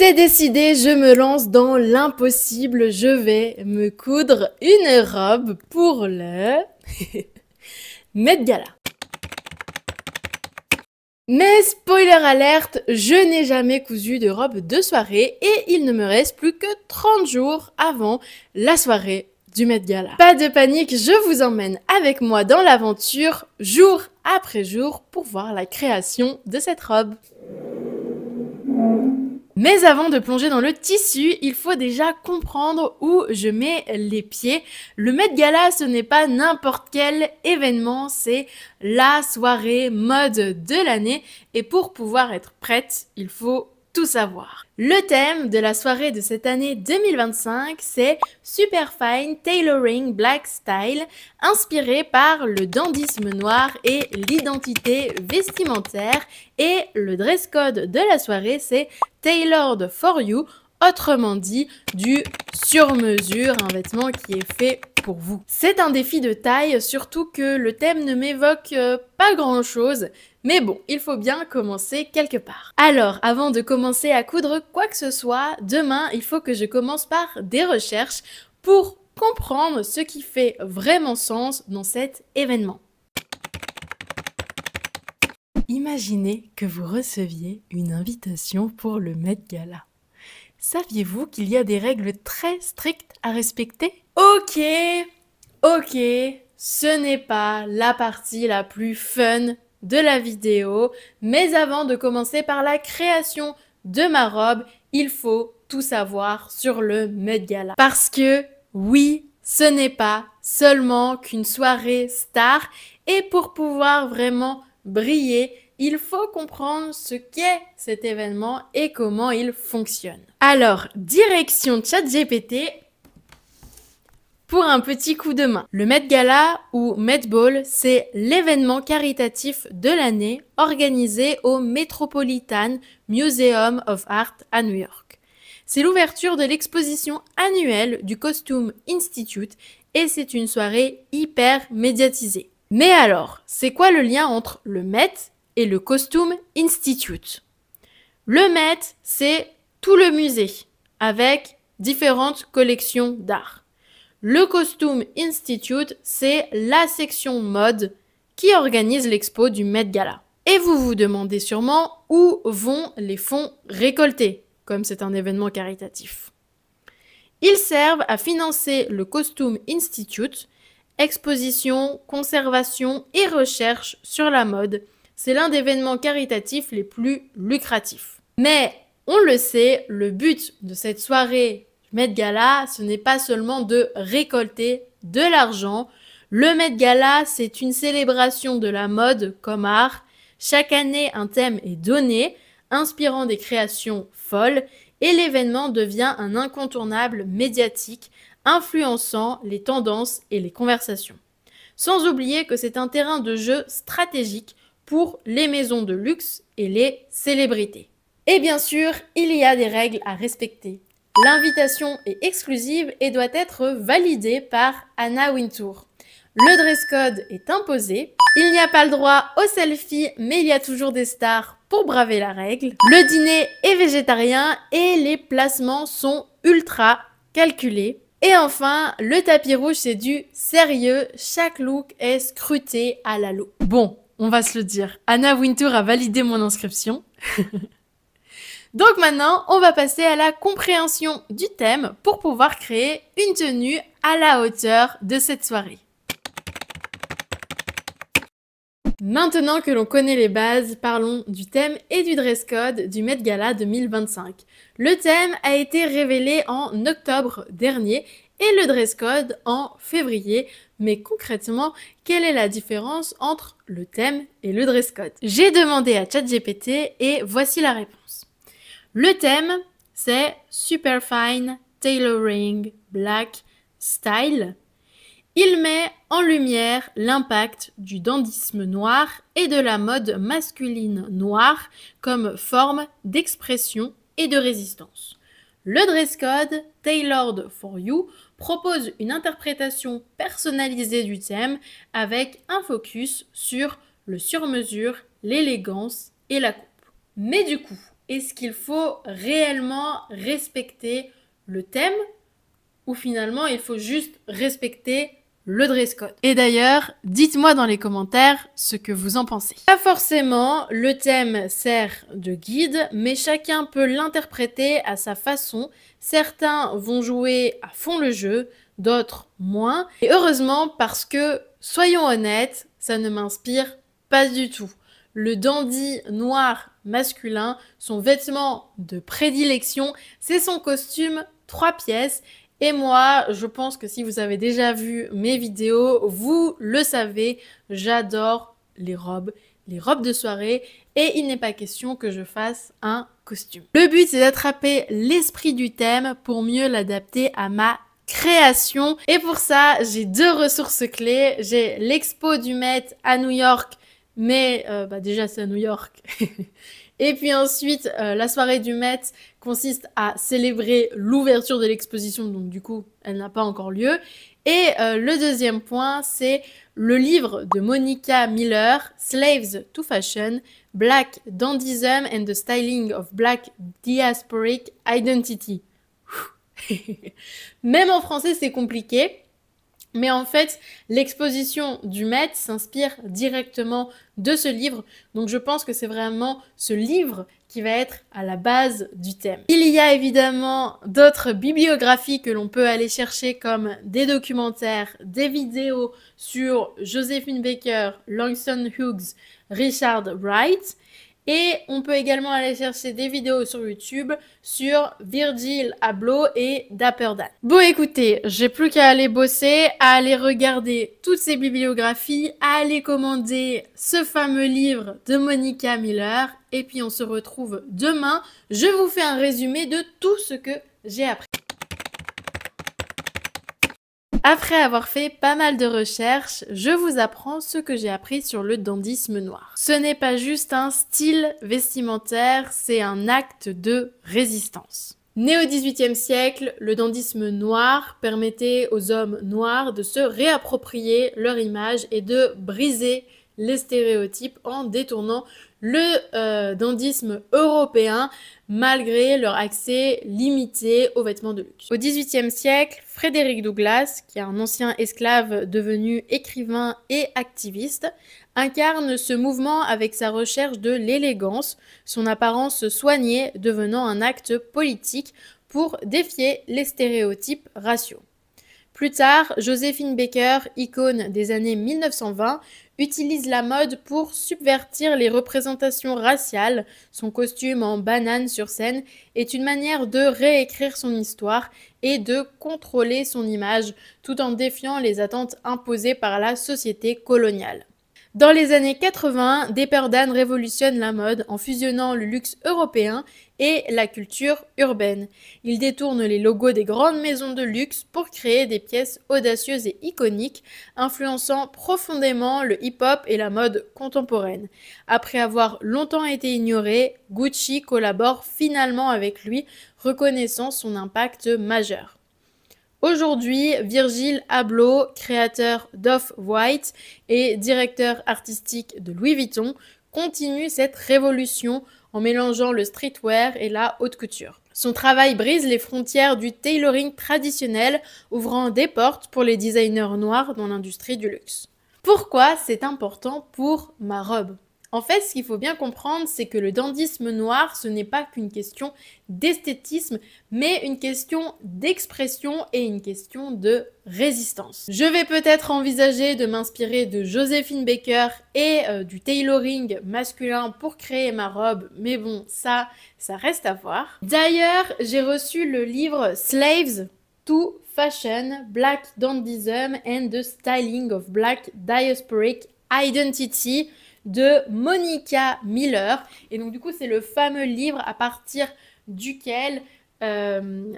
C'est décidé, je me lance dans l'impossible. Je vais me coudre une robe pour le Met Gala. Mais spoiler alerte, je n'ai jamais cousu de robe de soirée et il ne me reste plus que 30 jours avant la soirée du Met Gala. Pas de panique, je vous emmène avec moi dans l'aventure jour après jour pour voir la création de cette robe. Mais avant de plonger dans le tissu, il faut déjà comprendre où je mets les pieds. Le Met Gala, ce n'est pas n'importe quel événement, c'est la soirée mode de l'année. Et pour pouvoir être prête, il faut tout savoir. Le thème de la soirée de cette année 2025, c'est Superfine Tailoring Black Style, inspiré par le dandysme noir et l'identité vestimentaire. Et le dress code de la soirée, c'est Tailored for You, autrement dit du sur-mesure, un vêtement qui est fait pour vous. C'est un défi de taille, surtout que le thème ne m'évoque pas grand-chose. Mais bon, il faut bien commencer quelque part. Alors, avant de commencer à coudre quoi que ce soit, demain, il faut que je commence par des recherches pour comprendre ce qui fait vraiment sens dans cet événement. Imaginez que vous receviez une invitation pour le Met Gala. Saviez-vous qu'il y a des règles très strictes à respecter? Ok, ce n'est pas la partie la plus fun de la vidéo, mais avant de commencer par la création de ma robe, il faut tout savoir sur le Met Gala. Parce que oui, ce n'est pas seulement qu'une soirée star, et pour pouvoir vraiment briller, il faut comprendre ce qu'est cet événement et comment il fonctionne. Alors, direction ChatGPT pour un petit coup de main. Le Met Gala ou Met Ball, c'est l'événement caritatif de l'année organisé au Metropolitan Museum of Art à New York. C'est l'ouverture de l'exposition annuelle du Costume Institute et c'est une soirée hyper médiatisée. Mais alors, c'est quoi le lien entre le Met et le Costume Institute? Le Met, c'est tout le musée avec différentes collections d'art. Le Costume Institute, c'est la section mode qui organise l'expo du Met Gala. Et vous vous demandez sûrement où vont les fonds récoltés, comme c'est un événement caritatif. Ils servent à financer le Costume Institute, exposition, conservation et recherche sur la mode. C'est l'un des événements caritatifs les plus lucratifs. Mais on le sait, le but de cette soirée Met Gala, ce n'est pas seulement de récolter de l'argent. Le Met Gala, c'est une célébration de la mode comme art. Chaque année, un thème est donné, inspirant des créations folles, et l'événement devient un incontournable médiatique, influençant les tendances et les conversations. Sans oublier que c'est un terrain de jeu stratégique pour les maisons de luxe et les célébrités. Et bien sûr, il y a des règles à respecter. L'invitation est exclusive et doit être validée par Anna Wintour. Le dress code est imposé. Il n'y a pas le droit aux selfies, mais il y a toujours des stars pour braver la règle. Le dîner est végétarien et les placements sont ultra calculés. Et enfin, le tapis rouge, c'est du sérieux. Chaque look est scruté à la loupe. Bon, on va se le dire. Anna Wintour a validé mon inscription. Donc maintenant, on va passer à la compréhension du thème pour pouvoir créer une tenue à la hauteur de cette soirée. Maintenant que l'on connaît les bases, parlons du thème et du dress code du Met Gala 2025. Le thème a été révélé en octobre dernier et le dress code en février. Mais concrètement, quelle est la différence entre le thème et le dress code? J'ai demandé à ChatGPT et voici la réponse. Le thème, c'est Superfine Tailoring Black Style. Il met en lumière l'impact du dandysme noir et de la mode masculine noire comme forme d'expression et de résistance. Le dress code Tailored for You propose une interprétation personnalisée du thème avec un focus sur le sur-mesure, l'élégance et la coupe. Mais du coup, est-ce qu'il faut réellement respecter le thème ou finalement il faut juste respecter le dress code? Et d'ailleurs, dites-moi dans les commentaires ce que vous en pensez. Pas forcément, le thème sert de guide, mais chacun peut l'interpréter à sa façon. Certains vont jouer à fond le jeu, d'autres moins. Et heureusement parce que, soyons honnêtes, ça ne m'inspire pas du tout. Le dandy noir masculin, son vêtement de prédilection, c'est son costume 3 pièces. Et moi, je pense que si vous avez déjà vu mes vidéos, vous le savez, j'adore les robes de soirée et il n'est pas question que je fasse un costume. Le but, c'est d'attraper l'esprit du thème pour mieux l'adapter à ma création. Et pour ça, j'ai 2 ressources clés. J'ai l'expo du Met à New York, mais déjà c'est à New York. Et puis ensuite, la soirée du Met consiste à célébrer l'ouverture de l'exposition, donc du coup, elle n'a pas encore lieu. Et le deuxième point, c'est le livre de Monica Miller, Slaves to Fashion, Black Dandyism and the Styling of Black Diasporic Identity. Même en français, c'est compliqué. Mais en fait, l'exposition du Met s'inspire directement de ce livre. Donc je pense que c'est vraiment ce livre qui va être à la base du thème. Il y a évidemment d'autres bibliographies que l'on peut aller chercher comme des documentaires, des vidéos sur Josephine Baker, Langston Hughes, Richard Wright. Et on peut également aller chercher des vidéos sur YouTube sur Virgil Abloh et Dapper Dan. Bon écoutez, j'ai plus qu'à aller bosser, à aller regarder toutes ces bibliographies, à aller commander ce fameux livre de Monica Miller. Et puis on se retrouve demain. Je vous fais un résumé de tout ce que j'ai appris. Après avoir fait pas mal de recherches, je vous apprends ce que j'ai appris sur le dandysme noir. Ce n'est pas juste un style vestimentaire, c'est un acte de résistance. Né au XVIIIe siècle, le dandysme noir permettait aux hommes noirs de se réapproprier leur image et de briser les stéréotypes en détournant le dandysme européen malgré leur accès limité aux vêtements de luxe. Au XVIIIe siècle, Frederick Douglass, qui est un ancien esclave devenu écrivain et activiste, incarne ce mouvement avec sa recherche de l'élégance, son apparence soignée devenant un acte politique pour défier les stéréotypes raciaux. Plus tard, Josephine Baker, icône des années 1920, utilise la mode pour subvertir les représentations raciales. Son costume en banane sur scène est une manière de réécrire son histoire et de contrôler son image tout en défiant les attentes imposées par la société coloniale. Dans les années 80, Dapper Dan révolutionne la mode en fusionnant le luxe européen et la culture urbaine. Il détourne les logos des grandes maisons de luxe pour créer des pièces audacieuses et iconiques, influençant profondément le hip-hop et la mode contemporaine. Après avoir longtemps été ignoré, Gucci collabore finalement avec lui, reconnaissant son impact majeur. Aujourd'hui, Virgil Abloh, créateur d'Off-White et directeur artistique de Louis Vuitton, continue cette révolution en mélangeant le streetwear et la haute couture. Son travail brise les frontières du tailoring traditionnel, ouvrant des portes pour les designers noirs dans l'industrie du luxe. Pourquoi c'est important pour ma robe ? En fait, ce qu'il faut bien comprendre, c'est que le dandysme noir, ce n'est pas qu'une question d'esthétisme, mais une question d'expression et une question de résistance. Je vais peut-être envisager de m'inspirer de Josephine Baker et du tailoring masculin pour créer ma robe, mais bon, ça reste à voir. D'ailleurs, j'ai reçu le livre Slaves to Fashion, Black Dandyism and the Styling of Black Diasporic Identity de Monica Miller. Et donc du coup, c'est le fameux livre à partir duquel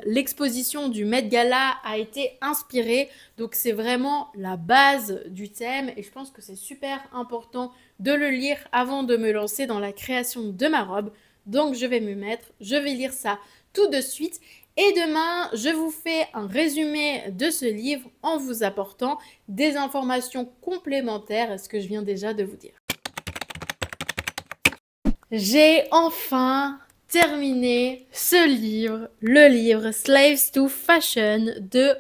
l'exposition du Met Gala a été inspirée. Donc c'est vraiment la base du thème et je pense que c'est super important de le lire avant de me lancer dans la création de ma robe. Donc je vais me mettre, je vais lire ça tout de suite. Et demain, je vous fais un résumé de ce livre en vous apportant des informations complémentaires à ce que je viens déjà de vous dire. J'ai enfin terminé ce livre, le livre Slaves to Fashion de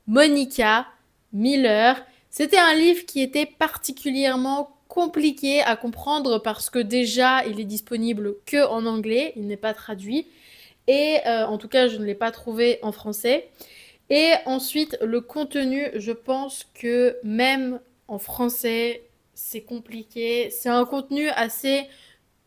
Monica Miller. C'était un livre qui était particulièrement compliqué à comprendre parce que déjà il est disponible que en anglais, il n'est pas traduit et en tout cas je ne l'ai pas trouvé en français. Et ensuite le contenu, je pense que même en français c'est compliqué, c'est un contenu assez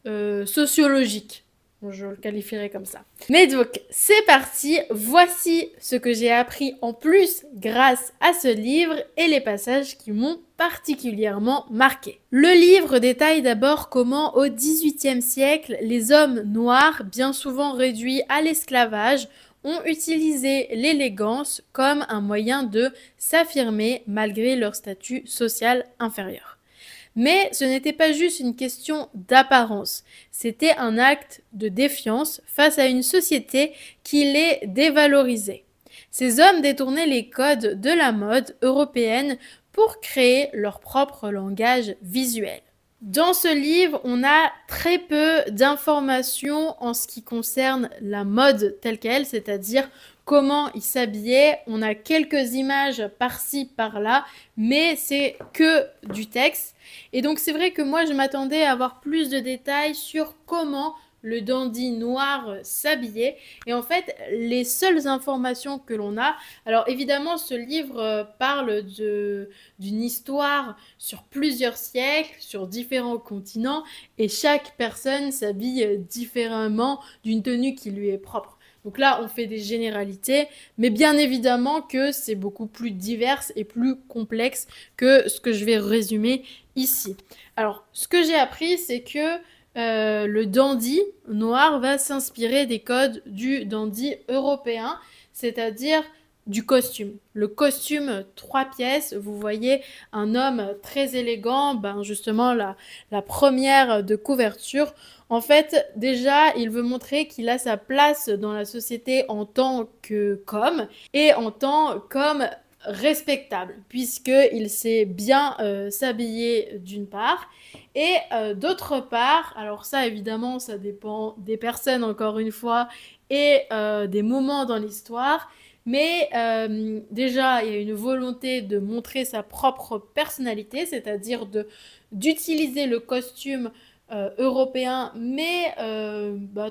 sociologique. Je le qualifierais comme ça. Mais donc, c'est parti. Voici ce que j'ai appris en plus grâce à ce livre et les passages qui m'ont particulièrement marqué. Le livre détaille d'abord comment au XVIIIe siècle, les hommes noirs, bien souvent réduits à l'esclavage, ont utilisé l'élégance comme un moyen de s'affirmer malgré leur statut social inférieur. Mais ce n'était pas juste une question d'apparence, c'était un acte de défiance face à une société qui les dévalorisait. Ces hommes détournaient les codes de la mode européenne pour créer leur propre langage visuel. Dans ce livre, on a très peu d'informations en ce qui concerne la mode telle qu'elle, c'est-à-dire comment ils s'habillaient. On a quelques images par-ci, par-là, mais c'est que du texte. Et donc c'est vrai que moi je m'attendais à avoir plus de détails sur comment le dandy noir s'habillait. Et en fait, les seules informations que l'on a... Alors évidemment, ce livre parle d'une histoire sur plusieurs siècles, sur différents continents, et chaque personne s'habille différemment d'une tenue qui lui est propre. Donc là, on fait des généralités, mais bien évidemment que c'est beaucoup plus divers et plus complexe que ce que je vais résumer ici. Alors, ce que j'ai appris, c'est que le dandy noir va s'inspirer des codes du dandy européen, c'est-à-dire du costume. Le costume 3 pièces, vous voyez un homme très élégant, justement la première de couverture. En fait, déjà, il veut montrer qu'il a sa place dans la société en tant qu'homme et en tant qu'homme respectable, puisqu'il sait bien s'habiller d'une part, et d'autre part, alors ça évidemment ça dépend des personnes encore une fois, et des moments dans l'histoire, mais déjà il y a une volonté de montrer sa propre personnalité, c'est-à-dire d'utiliser le costume européen, mais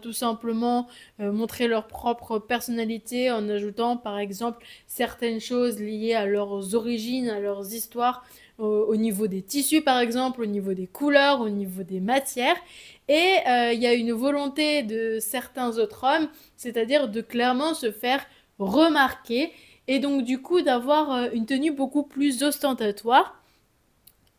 tout simplement montrer leur propre personnalité en ajoutant par exemple certaines choses liées à leurs origines, à leurs histoires, au niveau des tissus par exemple, au niveau des couleurs, au niveau des matières. Et il y a une volonté de certains autres hommes, c'est-à-dire de clairement se faire remarquer et donc du coup d'avoir une tenue beaucoup plus ostentatoire.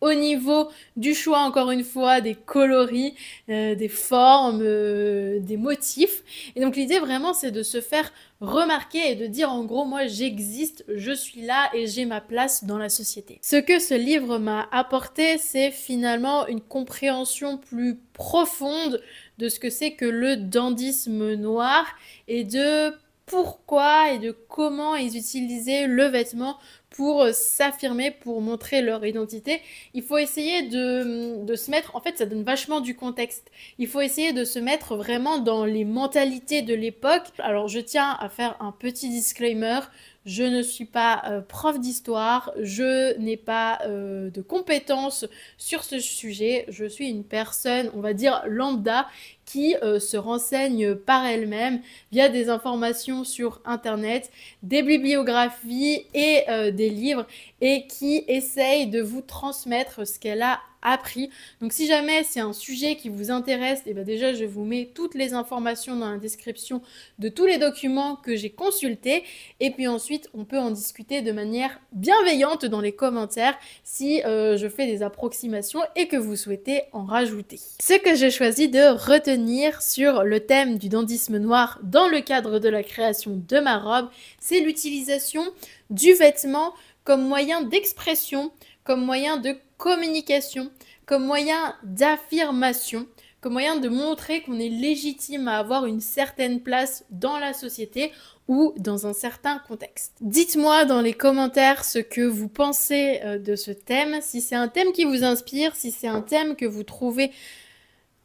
Au niveau du choix, encore une fois, des coloris, des formes, des motifs. Et donc l'idée vraiment, c'est de se faire remarquer et de dire en gros, moi j'existe, je suis là et j'ai ma place dans la société. Ce que ce livre m'a apporté, c'est finalement une compréhension plus profonde de ce que c'est que le dandysme noir et de pourquoi et de comment ils utilisaient le vêtement pour s'affirmer, pour montrer leur identité. Il faut essayer de se mettre, en fait ça donne vachement du contexte, il faut essayer de se mettre vraiment dans les mentalités de l'époque. Alors je tiens à faire un petit disclaimer, je ne suis pas prof d'histoire, je n'ai pas de compétences sur ce sujet, je suis une personne, on va dire lambda, qui se renseigne par elle-même via des informations sur internet, des bibliographies et des livres, et qui essaye de vous transmettre ce qu'elle a appris. Donc si jamais c'est un sujet qui vous intéresse, et déjà je vous mets toutes les informations dans la description de tous les documents que j'ai consultés, et puis ensuite on peut en discuter de manière bienveillante dans les commentaires si je fais des approximations et que vous souhaitez en rajouter. Ce que j'ai choisi de retenir sur le thème du dandysme noir dans le cadre de la création de ma robe, c'est l'utilisation du vêtement comme moyen d'expression, comme moyen de communication, comme moyen d'affirmation, comme moyen de montrer qu'on est légitime à avoir une certaine place dans la société ou dans un certain contexte. Dites-moi dans les commentaires ce que vous pensez de ce thème, si c'est un thème qui vous inspire, si c'est un thème que vous trouvez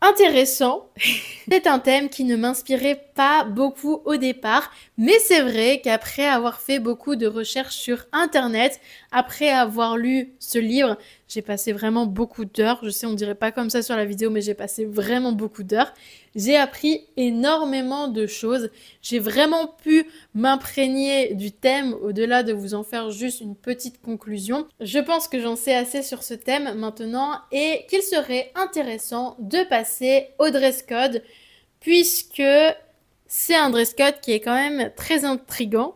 intéressant. C'est un thème qui ne m'inspirait pas beaucoup au départ, mais c'est vrai qu'après avoir fait beaucoup de recherches sur Internet, après avoir lu ce livre, j'ai passé vraiment beaucoup d'heures. Je sais, on dirait pas comme ça sur la vidéo, mais j'ai passé vraiment beaucoup d'heures. J'ai appris énormément de choses. J'ai vraiment pu m'imprégner du thème au-delà de vous en faire juste une petite conclusion. Je pense que j'en sais assez sur ce thème maintenant et qu'il serait intéressant de passer au dress code puisque c'est un dress code qui est quand même très intriguant.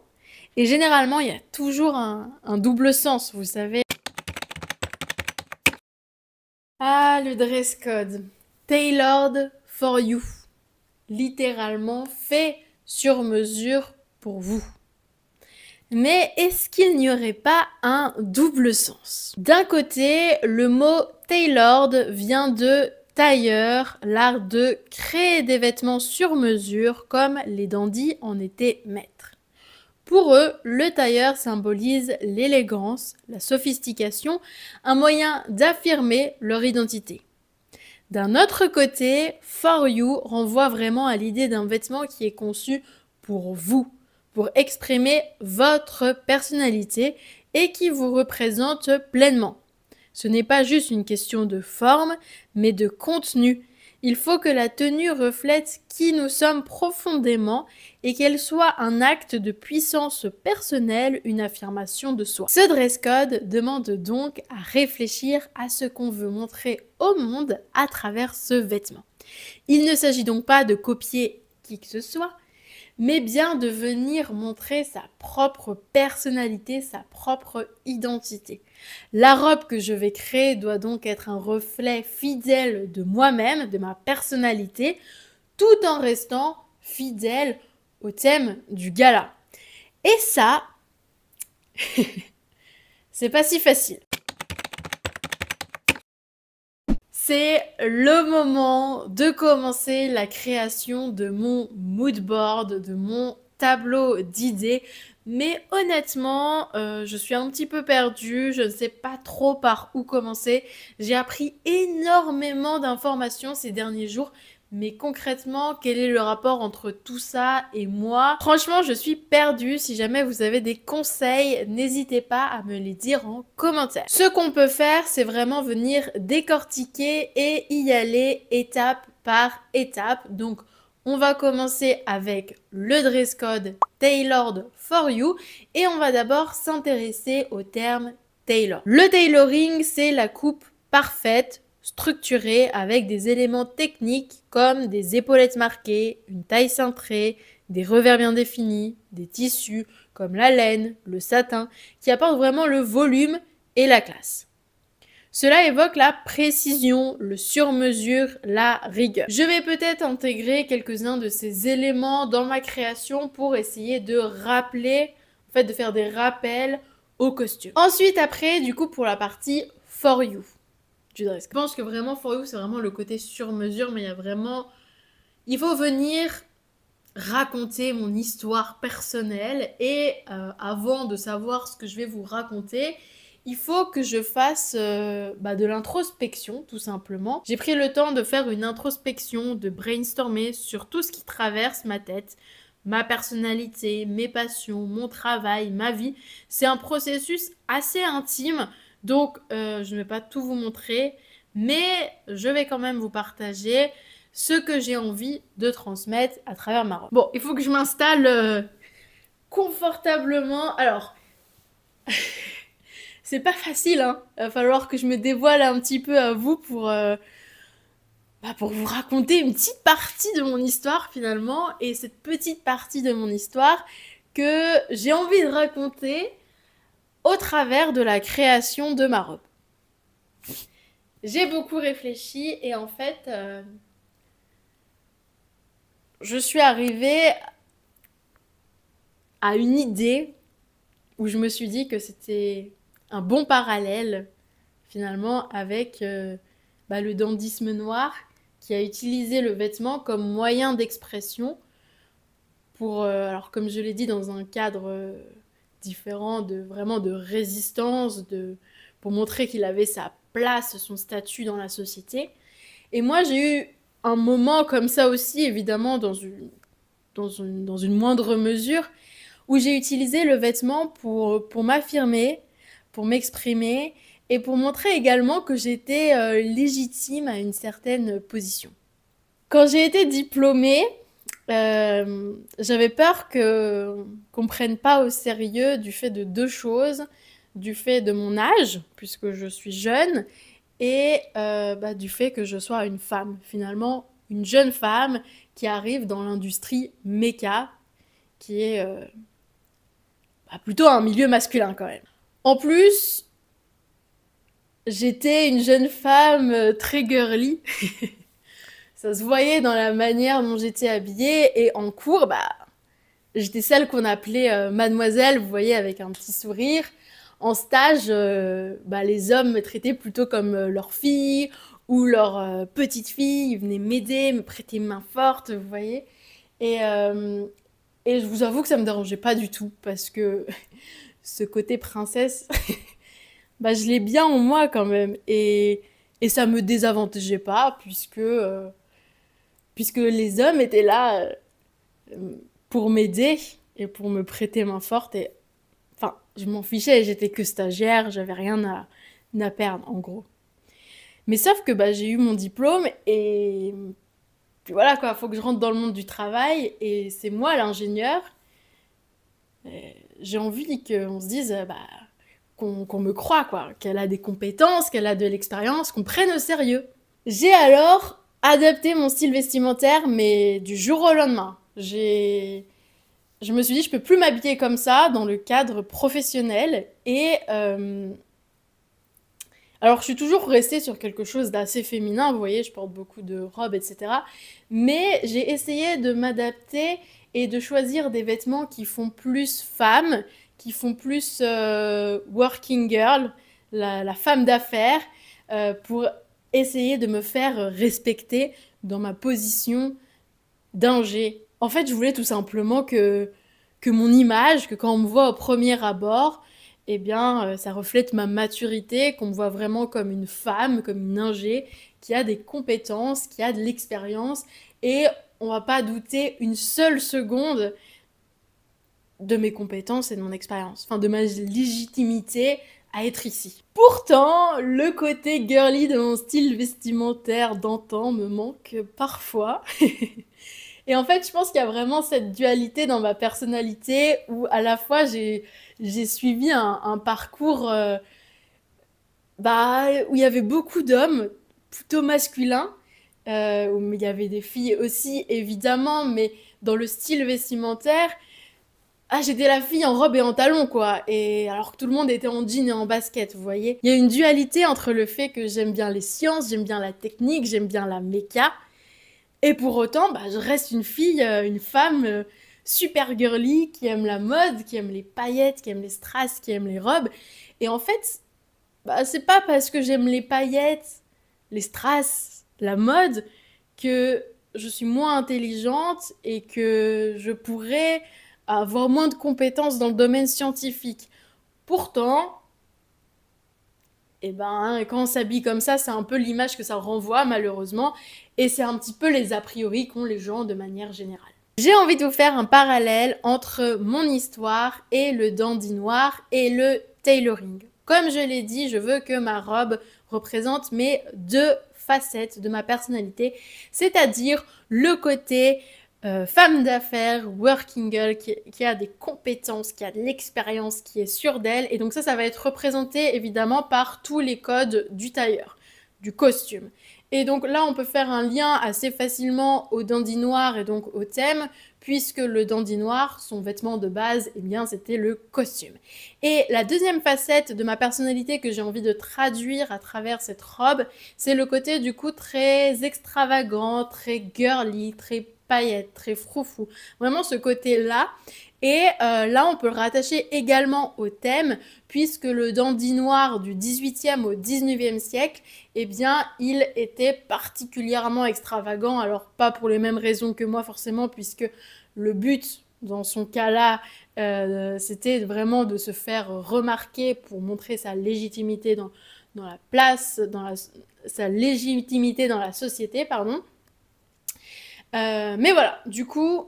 Et généralement, il y a toujours un double sens, vous savez. Ah, le dress code. Tailored for you. Littéralement fait sur mesure pour vous. Mais est-ce qu'il n'y aurait pas un double sens? D'un côté, le mot tailored vient de tailleur, l'art de créer des vêtements sur mesure comme les dandys en étaient maîtres. Pour eux, le tailleur symbolise l'élégance, la sophistication, un moyen d'affirmer leur identité. D'un autre côté, for you renvoie vraiment à l'idée d'un vêtement qui est conçu pour vous, pour exprimer votre personnalité et qui vous représente pleinement. Ce n'est pas juste une question de forme, mais de contenu. Il faut que la tenue reflète qui nous sommes profondément et qu'elle soit un acte de puissance personnelle, une affirmation de soi. Ce dress code demande donc à réfléchir à ce qu'on veut montrer au monde à travers ce vêtement. Il ne s'agit donc pas de copier qui que ce soit, mais bien de venir montrer sa propre personnalité, sa propre identité. La robe que je vais créer doit donc être un reflet fidèle de moi-même, de ma personnalité, tout en restant fidèle au thème du gala. Et ça, c'est pas si facile. C'est le moment de commencer la création de mon mood board, de mon tableau d'idées. Mais honnêtement, je suis un petit peu perdue, je ne sais pas trop par où commencer. J'ai appris énormément d'informations ces derniers jours, mais concrètement, quel est le rapport entre tout ça et moi? Franchement, je suis perdue. Si jamais vous avez des conseils, n'hésitez pas à me les dire en commentaire. Ce qu'on peut faire, c'est vraiment venir décortiquer et y aller étape par étape. Donc, on va commencer avec le dress code Tailored for You et on va d'abord s'intéresser au terme tailor. Le tailoring, c'est la coupe parfaite, structurée avec des éléments techniques comme des épaulettes marquées, une taille cintrée, des revers bien définis, des tissus comme la laine, le satin, qui apportent vraiment le volume et la classe. Cela évoque la précision, le sur-mesure, la rigueur. Je vais peut-être intégrer quelques-uns de ces éléments dans ma création pour essayer de rappeler, en fait de faire des rappels au costume. Ensuite, après, du coup, pour la partie for you du dress. Je pense que vraiment for you, c'est vraiment le côté sur-mesure, mais il y a vraiment... Il faut venir raconter mon histoire personnelle et avant de savoir ce que je vais vous raconter, il faut que je fasse de l'introspection, tout simplement. J'ai pris le temps de faire une introspection, de brainstormer sur tout ce qui traverse ma tête, ma personnalité, mes passions, mon travail, ma vie. C'est un processus assez intime, donc je ne vais pas tout vous montrer, mais je vais quand même vous partager ce que j'ai envie de transmettre à travers ma robe. Bon, il faut que je m'installe confortablement. Alors... C'est pas facile, hein. Il va falloir que je me dévoile un petit peu à vous pour vous raconter une petite partie de mon histoire finalement. Et cette petite partie de mon histoire que j'ai envie de raconter au travers de la création de ma robe. J'ai beaucoup réfléchi et en fait, je suis arrivée à une idée où je me suis dit que c'était un bon parallèle finalement avec le dandysme noir qui a utilisé le vêtement comme moyen d'expression pour, alors comme je l'ai dit, dans un cadre différent, vraiment de résistance, pour montrer qu'il avait sa place, son statut dans la société. Et moi j'ai eu un moment comme ça aussi, évidemment, dans une moindre mesure, où j'ai utilisé le vêtement pour m'affirmer, pour m'exprimer et pour montrer également que j'étais légitime à une certaine position. Quand j'ai été diplômée, j'avais peur qu'on me prenne pas au sérieux du fait de deux choses, du fait de mon âge, puisque je suis jeune, et du fait que je sois une femme, finalement, une jeune femme qui arrive dans l'industrie méca, qui est plutôt un milieu masculin quand même. En plus, j'étais une jeune femme très girly. Ça se voyait dans la manière dont j'étais habillée et en cours, j'étais celle qu'on appelait mademoiselle, vous voyez, avec un petit sourire. En stage, les hommes me traitaient plutôt comme leur fille ou leur petite fille. Ils venaient m'aider, me prêter main forte, vous voyez. Et, euh, et je vous avoue que ça me dérangeait pas du tout parce que ce côté princesse, je l'ai bien en moi quand même. Et ça me désavantageait pas puisque les hommes étaient là pour m'aider et pour me prêter main forte. Et enfin, je m'en fichais, j'étais que stagiaire, j'avais rien à perdre en gros. Mais sauf que j'ai eu mon diplôme et puis voilà quoi, faut que je rentre dans le monde du travail et c'est moi l'ingénieur. J'ai envie qu'on se dise qu'on me croit quoi, qu'elle a des compétences, qu'elle a de l'expérience, qu'on prenne au sérieux. J'ai alors adapté mon style vestimentaire mais du jour au lendemain. Je me suis dit, je peux plus m'habiller comme ça dans le cadre professionnel. Et alors, je suis toujours restée sur quelque chose d'assez féminin. Vous voyez, je porte beaucoup de robes, etc. Mais j'ai essayé de m'adapter et de choisir des vêtements qui font plus femme, qui font plus working girl, la femme d'affaires, pour essayer de me faire respecter dans ma position d'ingé. En fait, je voulais tout simplement que mon image, que quand on me voit au premier abord, eh bien, ça reflète ma maturité, qu'on me voit vraiment comme une femme, comme une ingé, qui a des compétences, qui a de l'expérience, et on va pas douter une seule seconde de mes compétences et de mon expérience, enfin de ma légitimité à être ici. Pourtant, le côté girly de mon style vestimentaire d'antan me manque parfois. Et en fait, je pense qu'il y a vraiment cette dualité dans ma personnalité où à la fois j'ai suivi un parcours où il y avait beaucoup d'hommes, plutôt masculins, où il y avait des filles aussi évidemment, mais dans le style vestimentaire, j'étais la fille en robe et en talons quoi. Et alors que tout le monde était en jean et en basket, vous voyez. Il y a une dualité entre le fait que j'aime bien les sciences, j'aime bien la technique, j'aime bien la méca. Et pour autant, je reste une fille, une femme super girly, qui aime la mode, qui aime les paillettes, qui aime les strass, qui aime les robes. Et en fait, c'est pas parce que j'aime les paillettes, les strass, la mode, que je suis moins intelligente et que je pourrais avoir moins de compétences dans le domaine scientifique. Pourtant, quand on s'habille comme ça, c'est un peu l'image que ça renvoie, malheureusement, et c'est un petit peu les a priori qu'ont les gens de manière générale. J'ai envie de vous faire un parallèle entre mon histoire et le dandy noir et le tailoring. Comme je l'ai dit, je veux que ma robe représente mes deux facettes de ma personnalité, c'est-à-dire le côté femme d'affaires, working girl, qui a des compétences, qui a de l'expérience, qui est sûre d'elle. Et donc ça va être représenté évidemment par tous les codes du tailleur, du costume. Et donc là, on peut faire un lien assez facilement au dandy noir et donc au thème, puisque le dandy noir, son vêtement de base, eh bien, c'était le costume. Et la deuxième facette de ma personnalité que j'ai envie de traduire à travers cette robe, c'est le côté du coup très extravagant, très girly, très paillettes, très froufrou. Vraiment ce côté-là. Et là, on peut le rattacher également au thème, puisque le dandy noir du 18e au 19e siècle, eh bien, il était particulièrement extravagant. Alors, pas pour les mêmes raisons que moi, forcément, puisque le but, dans son cas-là, c'était vraiment de se faire remarquer pour montrer sa légitimité dans la place, sa légitimité dans la société, pardon. Mais voilà, du coup,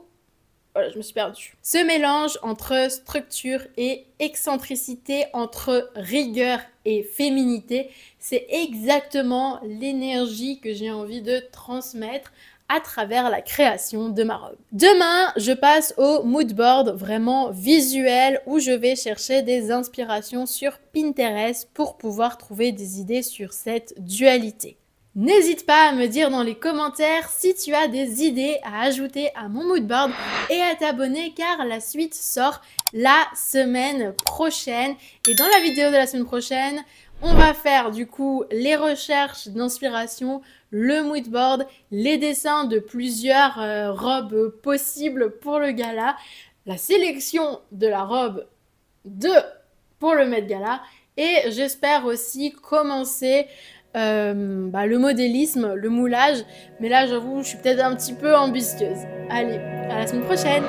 voilà, je me suis perdue. Ce mélange entre structure et excentricité, entre rigueur et féminité, c'est exactement l'énergie que j'ai envie de transmettre à travers la création de ma robe. Demain, je passe au mood board vraiment visuel où je vais chercher des inspirations sur Pinterest pour pouvoir trouver des idées sur cette dualité. N'hésite pas à me dire dans les commentaires si tu as des idées à ajouter à mon moodboard et à t'abonner car la suite sort la semaine prochaine. Et dans la vidéo de la semaine prochaine, on va faire du coup les recherches d'inspiration, le moodboard, les dessins de plusieurs robes possibles pour le gala, la sélection de la robe pour le Met Gala et j'espère aussi commencer le modélisme, le moulage, mais là j'avoue je suis peut-être un petit peu ambitieuse. Allez, à la semaine prochaine!